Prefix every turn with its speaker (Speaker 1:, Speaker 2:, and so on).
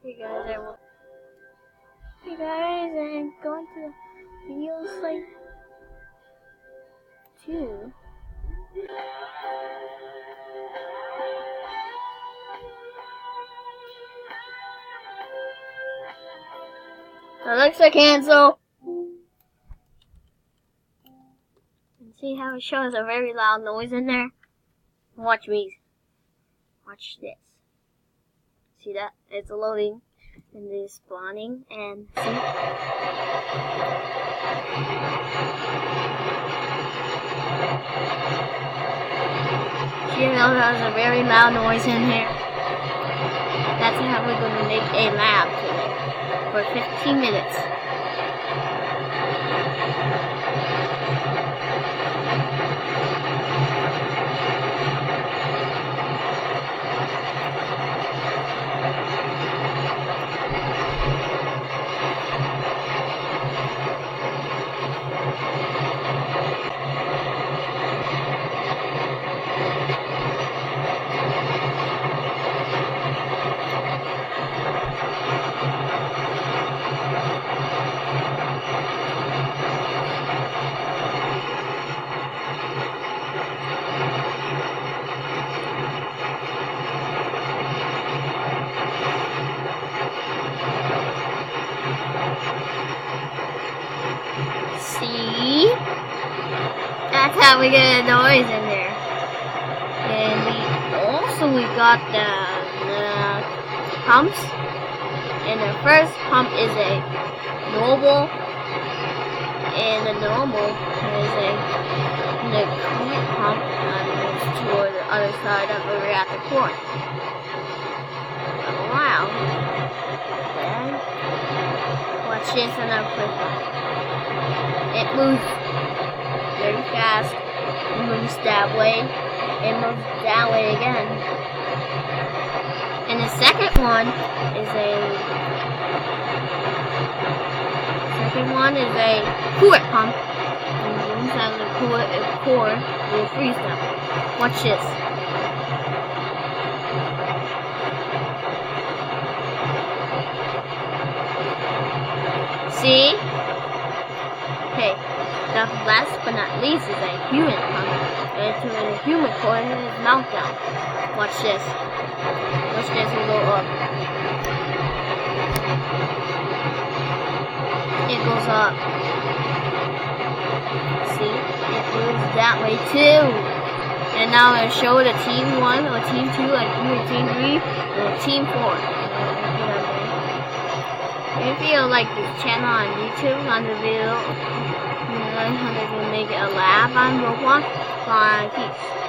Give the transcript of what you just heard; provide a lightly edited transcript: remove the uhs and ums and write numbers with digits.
Speaker 1: Hey guys, I'm going to video site 2. Alexa, cancel. And see how it shows a very loud noise in there? Watch me. Watch this. See that? It's loading and it's spawning and see? You know there's a very loud noise in here. That's how we're going to make a lab today for 15 minutes. See? That's how we get a noise in there. And we got the pumps. And the first pump is a normal. And the normal is the coolant pump toward the other side of the reactor core. Wow. Then watch this another quick one. It moves very fast. It moves that way. It moves that way again. And the second one is a coolant pump. And the inside of the coolant core will freeze them. Watch this. See? Okay, the last but not least is a human pump. And to the human core is meltdown. Watch this. Watch this will go up. It goes up. See? It moves that way too. And now I'll show the team 1 or team 2 and team 3 or team 4. If you like this channel on YouTube, on the video, learn how to make a lab on Roblox, peace.